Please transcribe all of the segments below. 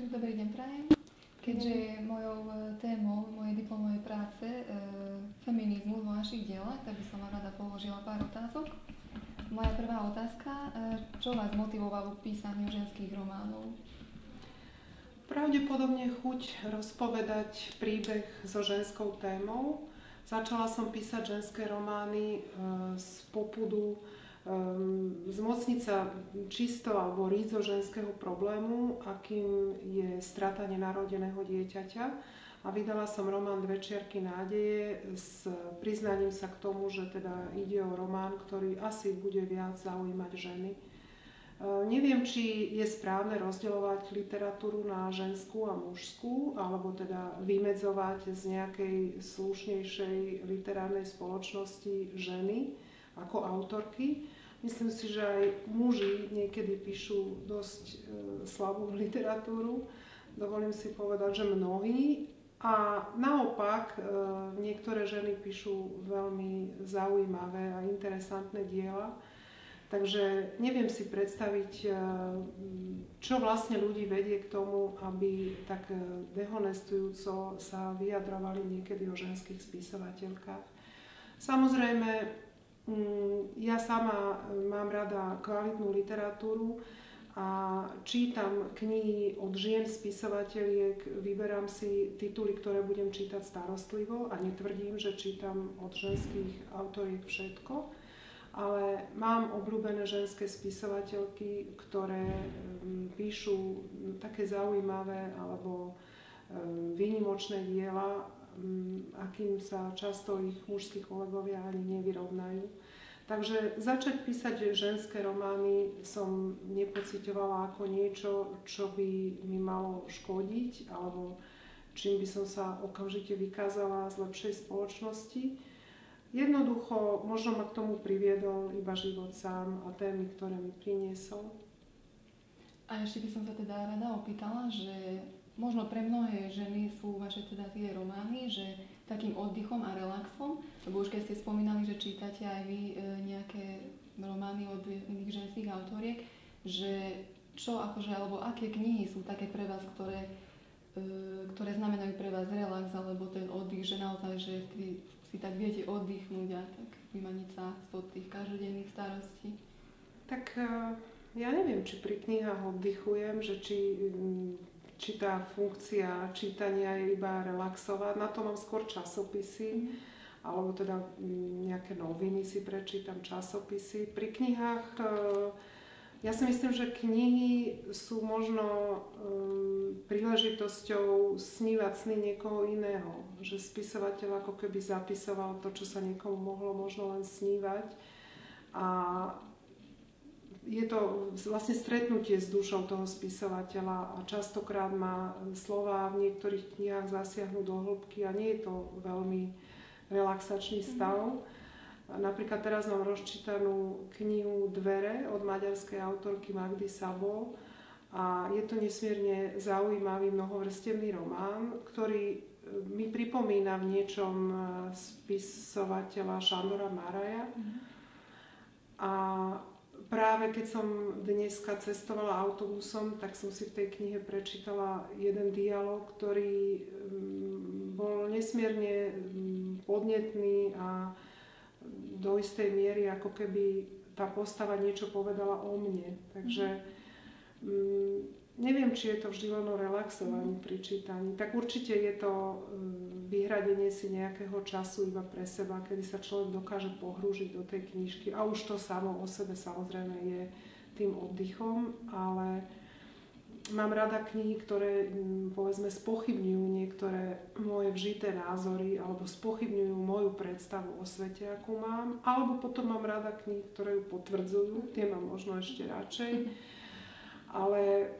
Takže dobrý deň prajem. Keďže je mojou témou mojej diplomovej práce feminizmus vo vašich dielach, tak by som vám rada položila pár otázok. Moja prvá otázka, čo vás motivovalo k písaniu ženských románov? Pravdepodobne chuť rozpovedať príbeh so ženskou témou. Začala som písať ženské romány z popudu zmocniť sa čisto alebo rídzo ženského problému, akým je strata nenarodeného dieťaťa. A vydala som román Dve čiarky nádeje s priznaním sa k tomu, že teda ide o román, ktorý asi bude viac zaujímať ženy. Neviem, či je správne rozdeľovať literatúru na ženskú a mužskú, alebo teda vymedzovať z nejakej slušnejšej literárnej spoločnosti ženy ako autorky. Myslím si, že aj muži niekedy píšu dosť slabú literatúru. Dovolím si povedať, že mnohí. A naopak, niektoré ženy píšu veľmi zaujímavé a interesantné diela. Takže neviem si predstaviť, čo vlastne ľudí vedie k tomu, aby tak dehonestujúco sa vyjadrovali niekedy o ženských spisovateľkách. Samozrejme, ja sama mám rada kvalitnú literatúru a čítam knihy od žien spisovateľiek, vyberám si tituly, ktoré budem čítať starostlivo a netvrdím, že čítam od ženských autoriek všetko. Ale mám obľúbené ženské spisovateľky, ktoré píšu také zaujímavé alebo výnimočné diela, akým sa často ich mužskí kolegovia ani nevyrovnajú. Takže začať písať ženské romány som nepociťovala ako niečo, čo by mi malo škodiť alebo čím by som sa okamžite vykázala z lepšej spoločnosti. Jednoducho, možno ma k tomu priviedol iba život sám a témy, ktoré mi priniesol. A ešte by som sa teda rada opýtala, že možno pre mnohé ženy sú vaše teda tie romány, že takým oddychom a relaxom, lebo už keď ste spomínali, že čítate aj vy nejaké romány od iných ženských autoriek, že čo akože, alebo aké knihy sú také pre vás, ktoré znamenajú pre vás relax alebo ten oddych, že naozaj, že si tak viete oddychnúť a tak vymaniť sa spod tých každodenných starostí? Tak ja neviem, či pri knihách oddychujem, že či tá funkcia čítania je iba relaxovať. Na to mám skôr časopisy, alebo teda nejaké noviny si prečítam, časopisy. Pri knihách ja si myslím, že knihy sú možno príležitosťou snívať sny niekoho iného. Že spisovateľ ako keby zapisoval to, čo sa niekomu mohlo možno len snívať. A je to vlastne stretnutie s dušou toho spisovateľa a častokrát má slova v niektorých knihách zasiahnu do hĺbky a nie je to veľmi relaxačný stav. Napríklad teraz mám rozčítanú knihu Dvere od maďarskej autorky Magdy Szabó a je to nesmierne zaujímavý mnohovrstevný román, ktorý mi pripomína v niečom spisovateľa Šandora Máraja. A práve keď som dneska cestovala autobusom, tak som si v tej knihe prečítala jeden dialog, ktorý bol nesmierne podnetný a do istej miery, ako keby tá postava niečo povedala o mne. Takže neviem, či je to vždy len o relaxovaní pri čítaní. Tak určite je to vyhradenie si nejakého času iba pre seba, kedy sa človek dokáže pohrúžiť do tej knižky. A už to samo o sebe samozrejme je tým oddychom, ale mám rada knihy, ktoré povedzme spochybňujú niektoré moje vžité názory alebo spochybňujú moju predstavu o svete, akú mám. Alebo potom mám rada knihy, ktoré ju potvrdzujú, tie mám možno ešte radšej. Ale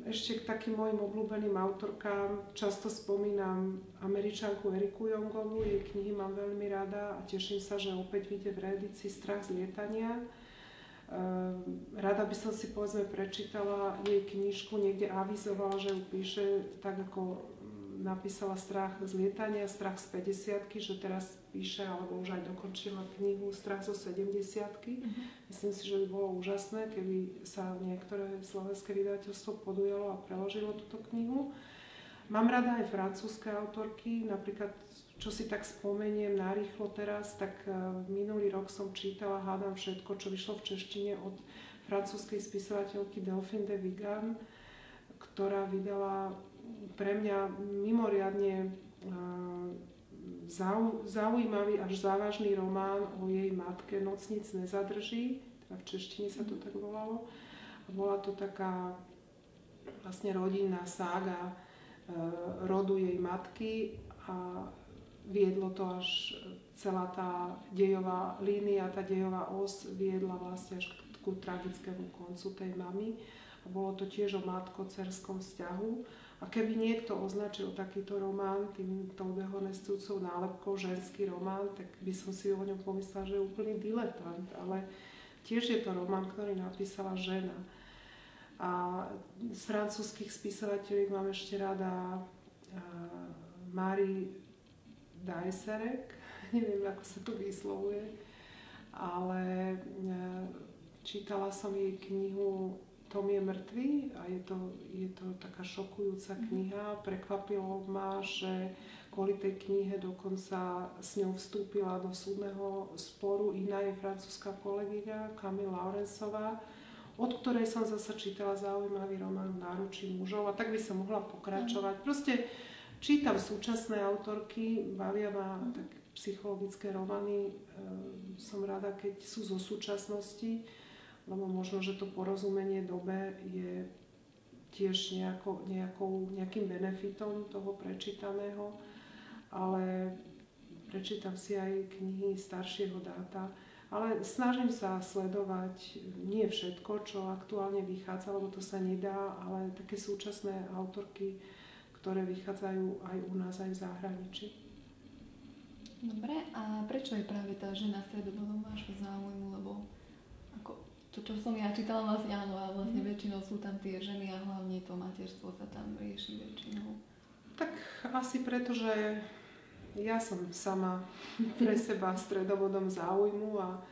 ešte k takým mojim obľúbeným autorkám často spomínam Američanku Eriku Jongovú, jej knihy mám veľmi rada a teším sa, že opäť vyjde v reedícii Strach z lietania. Rada by som si povedzme prečítala jej knižku, niekde avizovala, že ju píše tak ako napísala Strach z lietania, Strach z 50-ky, že teraz píše, alebo už aj dokončila knihu Strach zo 70-ky. Myslím si, že by bolo úžasné, keby sa niektoré slovenské vydavateľstvo podujalo a preložilo túto knihu. Mám rada aj francúzske autorky, napríklad, čo si tak spomeniem narýchlo teraz, tak minulý rok som čítala Hádam všetko, čo vyšlo v češtine od francúzskej spisovateľky Delphine de Vigan, ktorá vydala pre mňa mimoriadne zaujímavý až závažný román o jej matke Noc nic nezadrží, teda v češtine sa to tak volalo. Bola to taká vlastne rodinná sága rodu jej matky a viedlo to až celá tá dejová línia, tá dejová os viedla vlastne až ku tragickému koncu tej mamy. A bolo to tiež o matko-dcerskom vzťahu. A keby niekto označil takýto román tou dehonestujúcou nálepkou ženský román, tak by som si o ňom pomyslela, že je úplný diletant. Ale tiež je to román, ktorý napísala žena. A z francúzskych spisovateľiek mám ešte rada Marie Dajserek, neviem, ako sa to vyslovuje, ale čítala som jej knihu Tom je mŕtvý a je to taká šokujúca kniha. Prekvapilo ma, že kvôli tej knihe dokonca s ňou vstúpila do súdneho sporu iná je francúzska kolegyňa Camille Laurensová, od ktorej som zasa čítala zaujímavý román V náručí mužov a tak by som mohla pokračovať. Proste čítam súčasné autorky, bavia ma tak psychologické romány, som rada, keď sú zo súčasnosti, lebo možno, že to porozumenie dobe je tiež nejakým benefitom toho prečítaného, ale prečítam si aj knihy staršieho dáta, ale snažím sa sledovať nie všetko, čo aktuálne vychádza, lebo to sa nedá, ale také súčasné autorky, ktoré vychádzajú aj u nás, aj v zahraničí. Dobre, a prečo je práve tá žena stredobodom vášho záujmu, lebo ako to, čo som ja čítala, vlastne áno, a vlastne väčšinou sú tam tie ženy a hlavne to materstvo sa tam rieši väčšinou. Tak asi preto, že ja som sama pre seba stredobodom záujmu a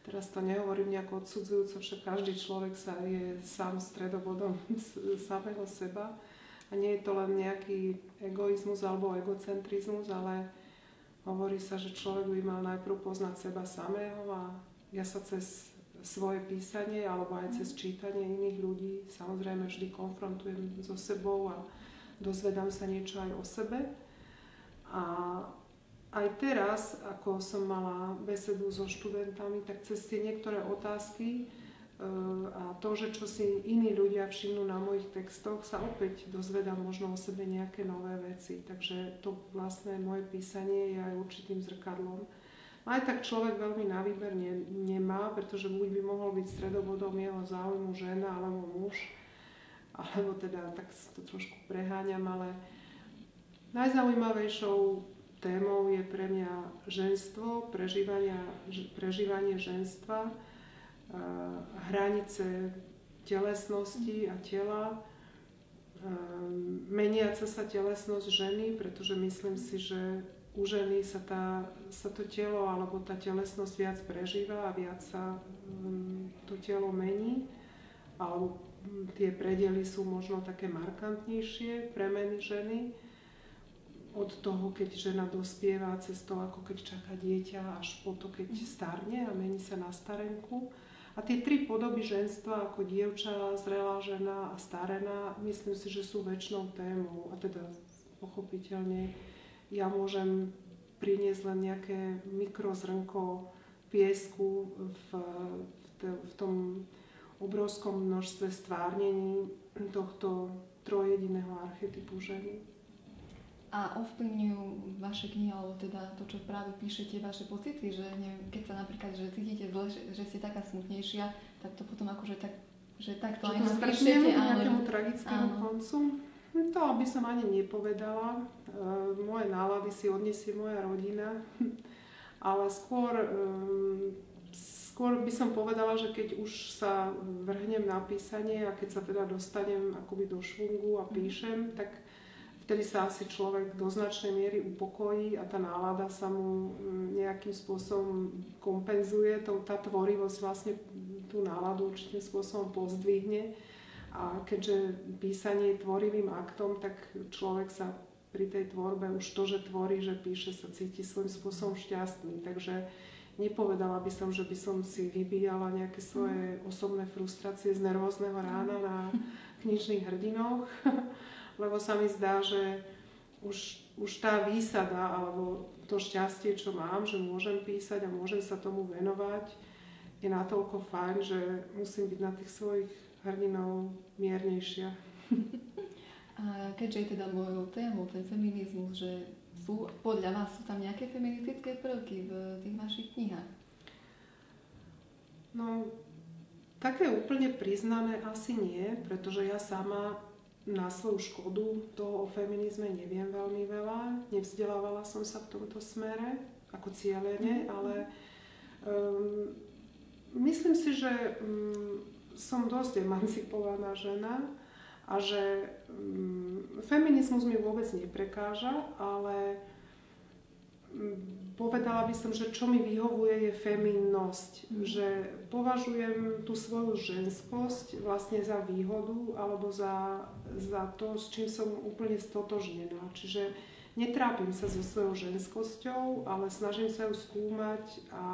teraz to nehovorím nejako odsudzujúco, však každý človek je sám stredobodom samého seba a nie je to len nejaký egoizmus alebo egocentrizmus, ale hovorí sa, že človek by mal najprv poznať seba samého a ja sa cez svoje písanie alebo aj cez čítanie iných ľudí samozrejme vždy konfrontujem so sebou a dozvedám sa niečo aj o sebe. A aj teraz, ako som mala besedu so študentami, tak cez tie niektoré otázky a to, že čo si iní ľudia všimnú na mojich textoch, sa opäť dozvedám možno o sebe nejaké nové veci. Takže to vlastné moje písanie je aj určitým zrkadlom. Aj tak človek veľmi na výber nemá, pretože buď by mohol byť stredobodom jeho záujmu žena alebo muž, alebo teda tak to trošku preháňam, ale najzaujímavejšou témou je pre mňa ženstvo, prežívanie ženstva, hranice telesnosti a tela, meniaca sa telesnosť ženy, pretože myslím si, že u ženy sa to telo alebo tá telesnosť viac prežíva a viac sa to telo mení, alebo tie predely sú možno také markantnejšie premeny ženy od toho, keď žena dospieva, cez to, ako keď čaká dieťa, až po to, keď starne a mení sa na starenku. A tie tri podoby ženstva, ako dievča, zrelá žena a starená, myslím si, že sú večnou témou. A teda pochopiteľne ja môžem priniesť len nejaké mikrozrnko piesku v tom obrovskom množstve stvárnení tohto trojjediného archetypu ženy. A ovplyvňujú vaše knihy, alebo teda to, čo práve píšete, vaše pocity, že neviem, keď sa napríklad, že cítite zle, že ste taká smutnejšia, tak to potom akože tak, že takto aj napíšete. Že to nejakému tragickému koncu? To by som ani nepovedala. Moje nálady si odniesie moja rodina, ale skôr by som povedala, že keď už sa vrhnem na písanie a keď sa teda dostanem akoby do švungu a píšem, tak v vtedy sa asi človek do značnej miery upokojí a tá nálada sa mu nejakým spôsobom kompenzuje. Tá tvorivosť vlastne tú náladu určitým spôsobom pozdvihne. A keďže písanie je tvorivým aktom, tak človek sa pri tej tvorbe už to, že tvorí, že píše, sa cíti svojím spôsobom šťastný. Takže nepovedala by som, že by som si vybíjala nejaké svoje osobné frustrácie z nervózneho rána na knižných hrdinoch, lebo sa mi zdá, že už tá výsada alebo to šťastie, čo mám, že môžem písať a môžem sa tomu venovať, je natoľko fajn, že musím byť na tých svojich hrdinov miernejšia. A keďže je teda mojou témou ten feminizmus, že podľa vás sú tam nejaké feministické prvky v tých vašich knihách? No, také úplne priznané asi nie, pretože ja sama na svoju škodu toho o feminizme neviem veľmi veľa. Nevzdelávala som sa v tomto smere, ako cieľene, ale myslím si, že som dosť emancipovaná žena a že feminizmus mi vôbec neprekáža, ale povedala by som, že čo mi vyhovuje je feminnosť, že považujem tú svoju ženskosť vlastne za výhodu alebo za to, s čím som úplne stotožnená. Čiže netrápim sa so svojou ženskosťou, ale snažím sa ju skúmať a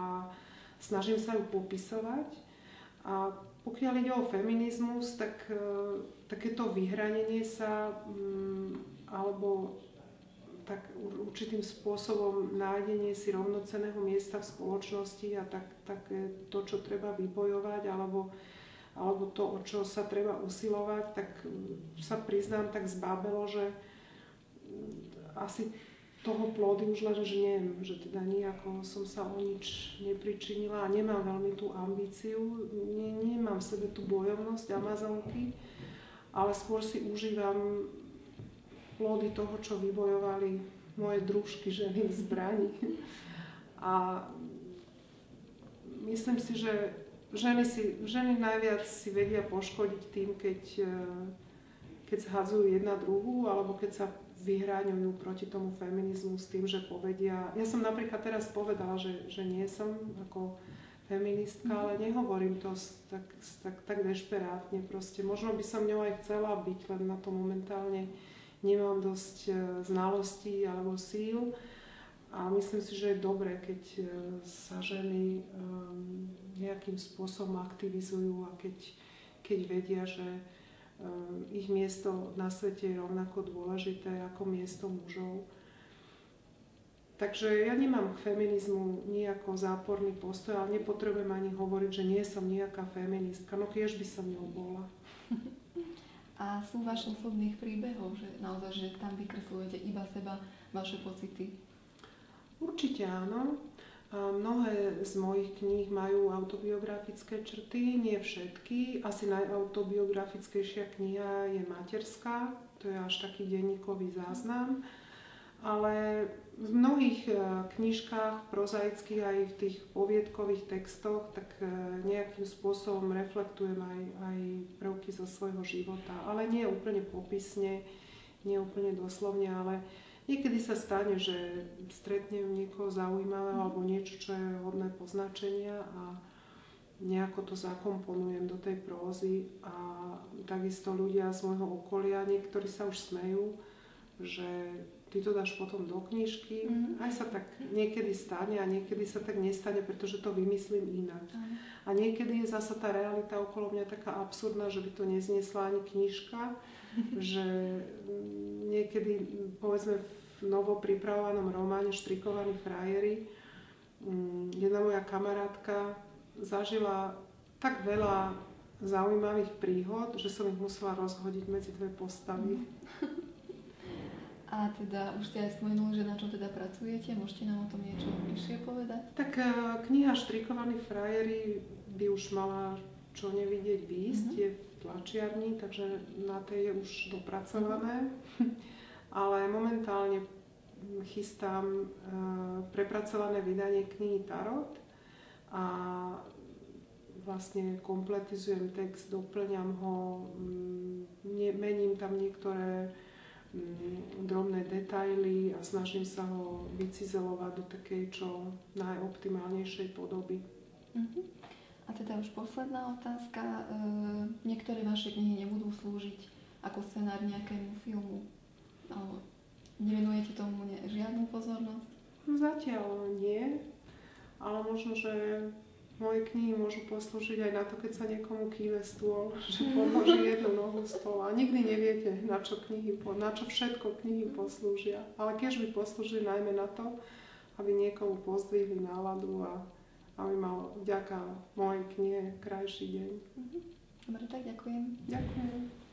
snažím sa ju popisovať. A pokiaľ ide o feminizmus, tak takéto vyhranenie sa alebo tak určitým spôsobom nájdenie si rovnocenného miesta v spoločnosti a tak to, čo treba vybojovať, alebo to, o čo sa treba usilovať, tak sa priznám tak zbábelo, že asi toho plody už len žnem, že teda nejako som sa o nič nepričinila a nemám veľmi tú ambíciu, nemám v sebe tú bojovnosť Amazonky, ale skôr si užívam plody toho, čo vybojovali moje družky ženy v zbrani. A myslím si, že ženy najviac si vedia poškodiť tým, keď zhadzujú jedna druhú, alebo keď sa vyhráňujú proti tomu feminizmu s tým, že povedia... Ja som napríklad teraz povedala, že nie som ako feministka, ale nehovorím to tak dešperátne. Proste možno by som ňou aj chcela byť, len na to momentálne nemám dosť znalostí alebo síl. A myslím si, že je dobré, keď sa ženy nejakým spôsobom aktivizujú a keď vedia, že ich miesto na svete je rovnako dôležité ako miesto mužov. Takže ja nemám k feminizmu nejako záporný postoj, ale nepotrebujem ani hovoriť, že nie som nejaká feministka. No kiež by som ňou bola. A sú vašich osobných príbehov, že naozaj, že tam vykreslujete iba seba, vaše pocity? Určite áno. Mnohé z mojich kníh majú autobiografické črty, nie všetky. Asi najautobiografickejšia kniha je Materská, to je až taký denníkový záznam. Ale v mnohých knižkách prozaických aj v tých poviedkových textoch tak nejakým spôsobom reflektujem aj prvky zo svojho života. Ale nie úplne popisne, nie úplne doslovne, ale niekedy sa stane, že stretnem niekoho zaujímavého alebo niečo, čo je hodné poznačenia a nejako to zakomponujem do tej prózy. A takisto ľudia z môjho okolia, niektorí sa už smejú, že ty to dáš potom do knižky. Aj sa tak niekedy stane a niekedy sa tak nestane, pretože to vymyslím inak. A niekedy je zasa tá realita okolo mňa taká absurdná, že by to nezniesla ani knižka, že niekedy, povedzme, v novo pripravovanom románe Štrikovaní frajeri jedna moja kamarátka zažila tak veľa zaujímavých príhod, že som ich musela rozhodiť medzi dve postavy. A teda už ste aj spomenuli, že na čo teda pracujete? Môžete nám o tom niečo bližšie povedať? Tak kniha Štrikovaní frajeri by už mala čo nevidieť výjsť, je v tlačiarni, takže na tej je už dopracované. Ale momentálne chystám prepracované vydanie knihy Tarot a vlastne kompletizujem text, doplňam ho, mením tam niektoré drobné detaily a snažím sa ho vycizelovať do takej čo najoptimálnejšej podoby. A teda už posledná otázka. Niektoré vaše knihy nebudú slúžiť ako scenár nejakému filmu? Alebo nevenujete tomu žiadnu pozornosť? Zatiaľ nie, ale možno, že moje knihy môžu poslúžiť aj na to, keď sa niekomu kýve stôl, že podloží jednu nohu stola. Nikdy neviete, na čo všetko knihy poslúžia. Ale keď by poslúžili najmä na to, aby niekomu pozdvihli náladu a aby mal vďaka mojej knihe krajší deň. Dobre, tak ďakujem. Ďakujem.